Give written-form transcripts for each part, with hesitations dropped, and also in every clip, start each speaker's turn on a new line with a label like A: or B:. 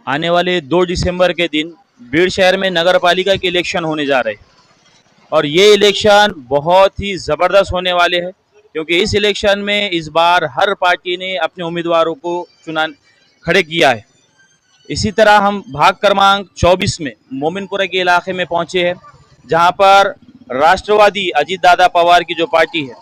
A: आने वाले 2 दिसंबर के दिन बीड़ शहर में नगर पालिका के इलेक्शन होने जा रहे हैं और ये इलेक्शन बहुत ही ज़बरदस्त होने वाले हैं, क्योंकि इस इलेक्शन में इस बार हर पार्टी ने अपने उम्मीदवारों को चुना खड़े किया है। इसी तरह हम भाग क्रमांक 24 में मोमिनपुरा के इलाके में पहुंचे हैं, जहां पर राष्ट्रवादी अजीत दादा पवार की जो पार्टी है,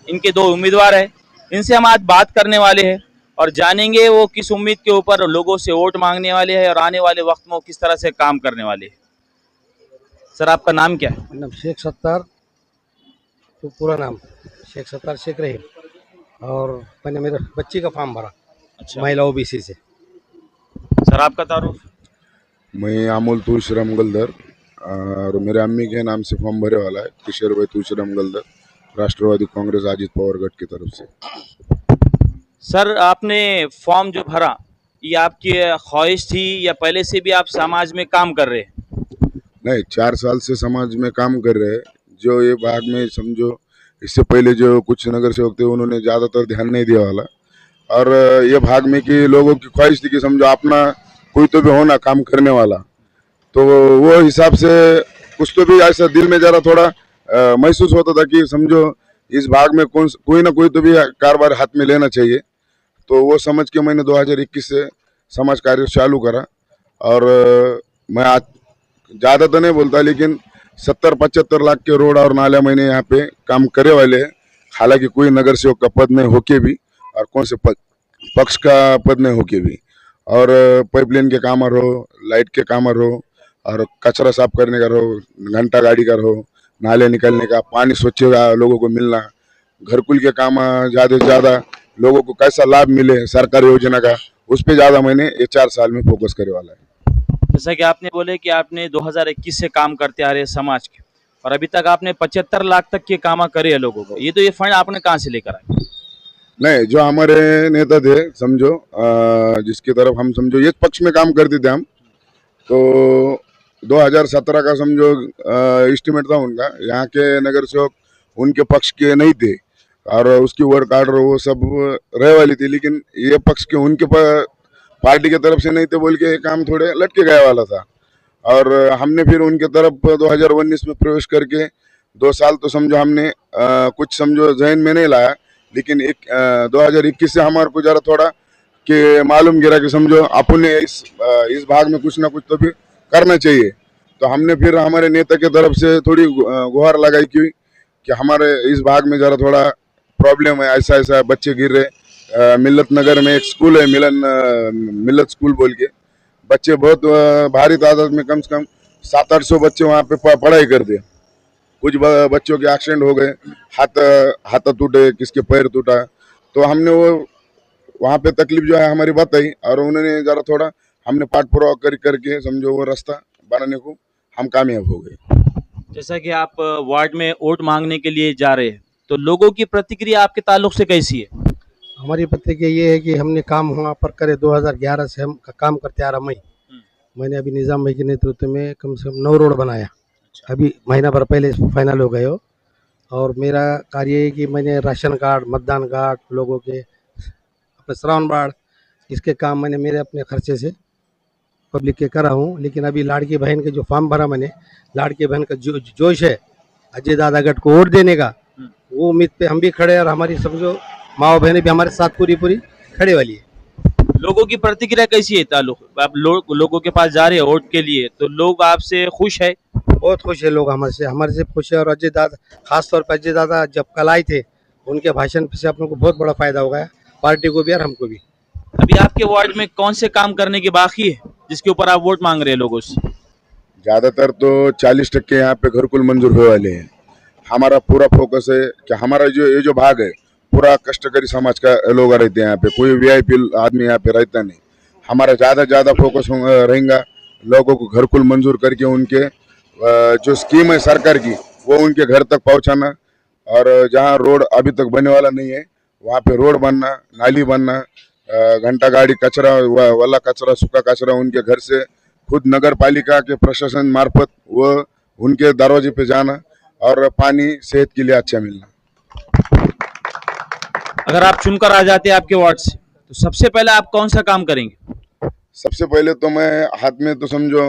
A: इनके 2 उम्मीदवार हैं। इनसे हम आज बात करने वाले हैं और जानेंगे वो किस उम्मीद के ऊपर लोगों से वोट मांगने वाले हैं और आने वाले वक्त में वो किस तरह से काम करने वाले हैं। सर, आपका नाम क्या है?
B: मेरा नाम शेख सत्तार, तो पूरा नाम शेख सत्तार शेख रहीम। और मैंने मेरे बच्ची का फॉर्म भरा
A: अच्छा
B: महिला ओबीसी से।
A: सर, आपका तारुफ?
C: मैं अमोल तुलसीराम गलदर और मेरे अम्मी के नाम से फॉर्म भरे वाला है किशोर भाई तुलसीराम गलदर, राष्ट्रवादी कांग्रेस अजीत पवार गढ़ की तरफ से।
A: सर, आपने फॉर्म जो भरा, ये आपकी ख्वाहिश थी या पहले से भी आप समाज में काम कर रहे हैं?
C: नहीं, 4 साल से समाज में काम कर रहे हैं। जो ये भाग में समझो, इससे पहले जो कुछ नगर सेवक थे उन्होंने ज़्यादातर ध्यान नहीं दिया वाला, और ये भाग में कि लोगों की ख्वाहिश थी कि समझो अपना कोई तो भी हो ना काम करने वाला, तो वो हिसाब से कुछ तो भी ऐसा दिल में जरा थोड़ा महसूस होता था कि समझो इस भाग में कोई ना कोई तो भी कारोबार हाथ में लेना चाहिए। तो वो समझ के मैंने 2021 से समाज कार्य चालू करा। और मैं आज ज़्यादा तो नहीं बोलता, लेकिन 70-75 लाख के रोड और नाले मैंने यहाँ पे काम करे वाले हैं। हालांकि कोई नगर सेवक का पद नहीं होके भी और कौन से पक्ष का पद नहीं होके भी, और पाइपलाइन के काम रहो, लाइट के काम रहो, और कचरा साफ करने का रहो, घंटा गाड़ी का रहो, नाले निकलने का, पानी स्वच्छ लोगों को मिलना, घरकुल के काम ज़्यादा से ज़्यादा लोगों को कैसा लाभ मिले सरकारी योजना का, उस पर ज़्यादा मैंने ये 4 साल में फोकस करे वाला है।
A: जैसा कि आपने बोले कि आपने 2021 से काम करते आ रहे हैं समाज के, और अभी तक आपने 75 लाख तक के काम करे हैं लोगों को। ये फंड आपने कहाँ से लेकर आए?
C: नहीं, जो हमारे नेता थे समझो, जिसकी तरफ हम समझो एक पक्ष में काम करते थे हम, तो 2017 का समझो एस्टिमेट था उनका, यहाँ के नगर सेवक उनके पक्ष के नहीं थे और उसकी वर्क आर्डर वो सब रहे वाली थी, लेकिन ये पक्ष के उनके पार्टी के तरफ से नहीं थे बोल के काम थोड़े लटके गए वाला था। और हमने फिर उनके तरफ 2019 में प्रवेश करके 2 साल तो समझो हमने कुछ समझो जहन में नहीं लाया, लेकिन 2021 से हमारे को जरा थोड़ा कि मालूम गिरा कि समझो अपन ने इस भाग में कुछ ना कुछ तो भी करना चाहिए। तो हमने फिर हमारे नेता के तरफ से थोड़ी गुहार लगाई कि हमारे इस भाग में जरा थोड़ा प्रॉब्लम है, ऐसा ऐसा बच्चे गिर रहे। मिल्लत नगर में एक स्कूल है, मिल्लत स्कूल बोल के, बच्चे बहुत भारी तादाद में, कम से कम 700-800 बच्चे वहाँ पे पढ़ाई करते हैं। कुछ बच्चों के एक्सीडेंट हो गए, हाथ टूटे, किसके पैर टूटा, तो हमने वो वहाँ पे तकलीफ जो है हमारी बताई और उन्होंने जरा थोड़ा हमने पाठ पुरावा करके समझो वो रास्ता बनाने को हम कामयाब हो गए।
A: जैसा कि आप वार्ड में वोट मांगने के लिए जा रहे हैं, तो लोगों की प्रतिक्रिया आपके ताल्लुक से कैसी है?
B: हमारी प्रतिक्रिया ये है कि हमने काम वहाँ पर करे 2011 से हम काम करते आ रहा। मैंने अभी निज़ाम भाई के नेतृत्व में कम से कम 9 रोड बनाया। अभी महीना भर पहले फाइनल हो गए हो। और मेरा कार्य है कि मैंने राशन कार्ड, मतदान कार्ड, लोगों के अपने श्रावण बाढ़, इसके काम मैंने मेरे अपने खर्चे से पब्लिक के करा हूँ। लेकिन अभी लाड़की बहन के जो फॉर्म भरा मैंने, लाड़की बहन का जो जोश है अजय दादा गढ़ को वोट देने का, वो उम्मीद पे हम भी खड़े हैं और हमारी समझो माँ बहनें भी हमारे साथ पूरी खड़े वाली है।
A: लोगों की प्रतिक्रिया कैसी है ताल्लुक? आप लोगों के पास जा रहे हैं वोट के लिए, तो लोग आपसे खुश है?
B: बहुत खुश है लोग, हमारे से खुश है। और अजय दादा, खास तौर पर अजय दादा जब कल आए थे, उनके भाषण से अपने को बहुत बड़ा फायदा हो गया, पार्टी को भी और हमको भी।
A: अभी आपके वार्ड में कौन से काम करने की बाकी है जिसके ऊपर आप वोट मांग रहे हैं लोगों से?
C: ज़्यादातर तो 40% यहाँ पे घरकुल मंजूर हुए वाले हैं। हमारा पूरा फोकस है कि हमारा ये जो भाग है पूरा कष्टकरी समाज का लोग रहते हैं यहाँ पे, कोई वीआईपी आदमी यहाँ पे रहता नहीं। हमारा ज़्यादा फोकस रहेगा लोगों को घरकुल मंजूर करके उनके जो स्कीम है सरकार की वो उनके घर तक पहुँचाना, और जहाँ रोड अभी तक बनने वाला नहीं है वहाँ पे रोड बनना, नाली बनना, घंटा गाड़ी कचरा वाला कचरा, सूखा कचरा उनके घर से खुद नगर पालिका के प्रशासन मार्फत वो उनके दरवाजे पे जाना, और पानी सेहत के लिए अच्छा मिलना।
A: अगर आप चुनकर आ जाते हैं आपके वार्ड से, तो सबसे पहले आप कौन सा काम करेंगे?
C: सबसे पहले तो मैं हाथ में तो समझो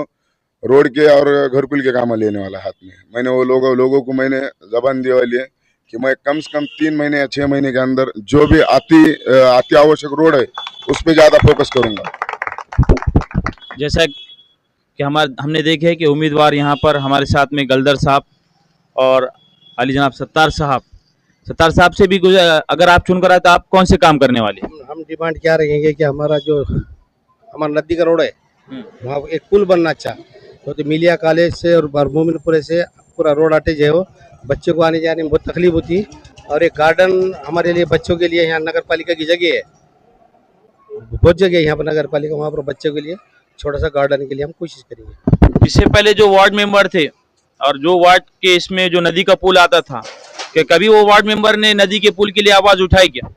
C: रोड के और घरकुल के काम लेने वाला हाथ में। मैंने वो लोगों को मैंने जबान दी वाली है कि मैं कम से कम 3 महीने या 6 महीने के अंदर जो भी अति आवश्यक रोड है उस पर ज्यादा फोकस करूंगा।
A: जैसा कि हमने देखे है कि उम्मीदवार यहाँ पर हमारे साथ में गलदर साहब और अली जनाब सत्तार साहब से भी अगर आप चुनकर आए तो आप कौन से काम करने वाले?
B: हम डिमांड क्या रखेंगे कि हमारा नदी का रोड है वहाँ एक पुल बनना अच्छा, तो मिलिया कॉलेज से और मोमिनपुरे से पूरा रोड अटैच है, वो बच्चों को आने जाने में बहुत तकलीफ होती है। और एक गार्डन हमारे लिए बच्चों के लिए यहाँ नगर पालिका की जगह है, बहुत जगह है यहाँ पर नगर पालिका, वहाँ पर बच्चों के लिए छोटा सा गार्डन के लिए हम कोशिश करेंगे।
A: इससे पहले जो वार्ड मेंबर थे और जो वार्ड के इसमें जो नदी का पुल आता था, कि कभी वो वार्ड मेंबर ने नदी के पुल के लिए आवाज उठाई क्या?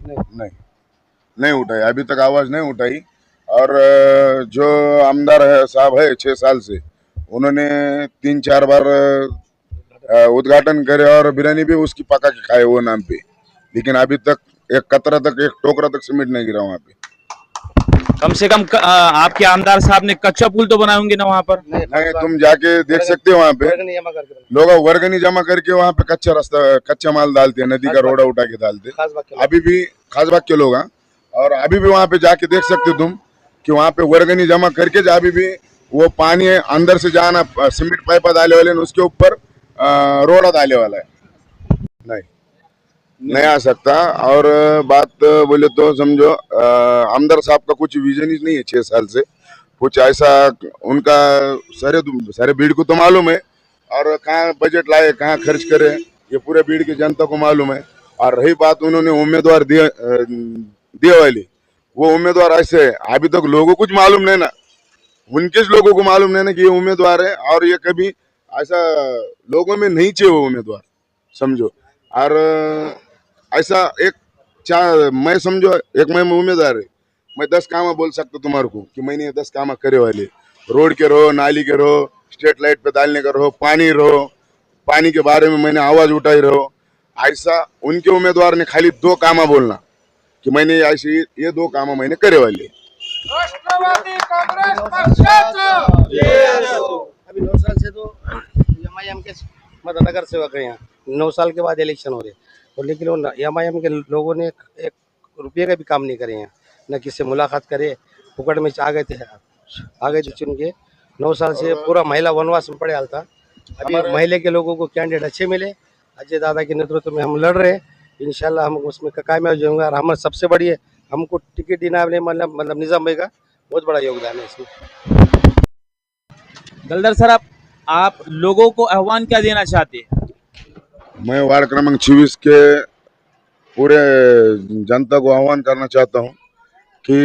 C: नहीं उठाई, अभी तक आवाज नहीं उठाई। और जो आमदार है साहब है 6 साल से, उन्होंने 3-4 बार उद्घाटन करे और बिरयानी भी उसकी पका के खाए वो नाम पे, लेकिन अभी तक एक टोकरा तक सीमेंट नहीं गिरा वहाँ पे।
A: कम से कम आपके आमदार साहब ने कच्चा पुल तो बनाए होंगे ना वहाँ पर?
C: नहीं, तुम जाके देख सकते हो वहाँ पे लोग वर्गनी जमा करके वहाँ पे कच्चा माल डालते हैं, नदी का रोड़ा उठा के डालते। अभी भी खासबाग के लोग हैं, और अभी भी वहाँ पे जाके देख सकते हो तुम कि वहाँ पे वर्गनी जमा करके अभी भी वो पानी अंदर से जाना सीमेंट पाइप डाले वाले उसके ऊपर रोड़ा डाले वाला है। नहीं आ सकता। और बात बोले तो समझो आमदार साहब का कुछ विजन ही नहीं है 6 साल से, कुछ ऐसा उनका सारे भीड़ को तो मालूम है, और कहाँ बजट लाए कहाँ खर्च करे ये पूरे भीड़ की जनता को मालूम है। और रही बात उन्होंने उम्मीदवार दिए वाली, वो उम्मीदवार ऐसे अभी तक लोगों कुछ मालूम नहीं ना, उनके लोगों को मालूम नहीं ना कि ये उम्मीदवार है, और ये कभी ऐसा लोगों में नहीं चाहिए वो उम्मीदवार समझो। और ऐसा मैं समझो मैं उम्मीदवार है, मैं 10 काम बोल सकता तुम्हारे को कि मैंने ये 10 काम करे वाले, रोड के रहो, नाली के रहो, स्ट्रीट लाइट पे डालने का रहो, पानी के बारे में मैंने आवाज उठाई रहो। ऐसा उनके उम्मीदवार ने खाली 2 काम बोलना कि मैंने ऐसे ये 2 काम मैंने करे वाले।
D: राष्ट्रवादी कांग्रेस पक्षाचं
B: अभी 9 साल से तो एमआईएम के मतलब नगर सेवक है यहाँ, 9 साल के बाद इलेक्शन हो रहे, तो लेकिन एमआईएम के लोगों ने एक रुपये का भी काम नहीं करे यहाँ, न किसी से मुलाकात करे, फुकट में आ गए थे चुन के। 9 साल से पूरा महिला वनवास में पड़े हाल था। अभी महिला के लोगों को कैंडिडेट अच्छे मिले, अजय दादा के नेतृत्व में हम लड़ रहे हैं, इंशाल्लाह हम उसमें कामयाब हो जाएंगे। और हमारे सबसे बड़ी है हमको टिकट देना मतलब निजाम भाई का बहुत बड़ा योगदान है इसमें।
A: गलदर सर, आप लोगों को आह्वान क्या देना चाहते हैं?
C: मैं वार्ड क्रमांक 26 के पूरे जनता को आह्वान करना चाहता हूं कि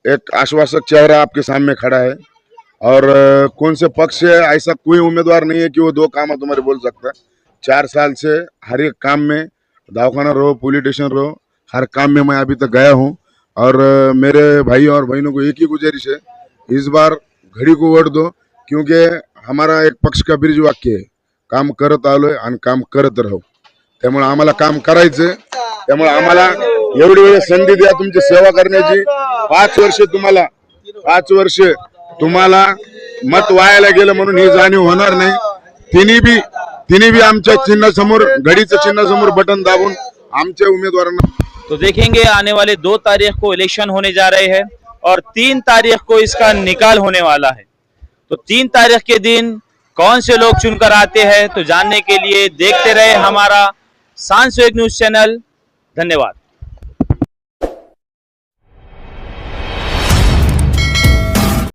C: एक आश्वासक चेहरा आपके सामने खड़ा है, और कौन से पक्ष से ऐसा कोई उम्मीदवार नहीं है कि वो 2 काम तुम्हारे बोल सकता है। 4 साल से हर एक काम में, दवाखाना रहो, पुलिस स्टेशन रहो, हर काम में मैं अभी तक गया हूं। और मेरे भाई और बहनों को एक ही गुजारिश है, इस बार घड़ी को वोट दो, क्योंकि हमारा एक पक्ष का ब्रिज वाक्य है, काम करत आलोय आणि काम करत राहू। त्यामुळे आम्हाला काम करायचं, त्यामुळे आम्हाला एवढी वेळ संधी द्या तुमची सेवा करण्याची। 5 वर्ष तुम्हाला मत वायाला गेलं म्हणून ही जाणीव होणार नाही। तिन्ही भी आमच्या चिन्ह समोर, घडीचं चिन्ह समोर बटन दाबून आमच्या उमेदवारांना।
A: तो देखेंगे आने वाले 2 तारीख को इलेक्शन होने जा रहे हैं और 3 तारीख को इसका निकाल होने वाला है। तो 3 तारीख के दिन कौन से लोग चुनकर आते हैं, तो जानने के लिए देखते रहे हमारा सांसवेग न्यूज चैनल। धन्यवाद।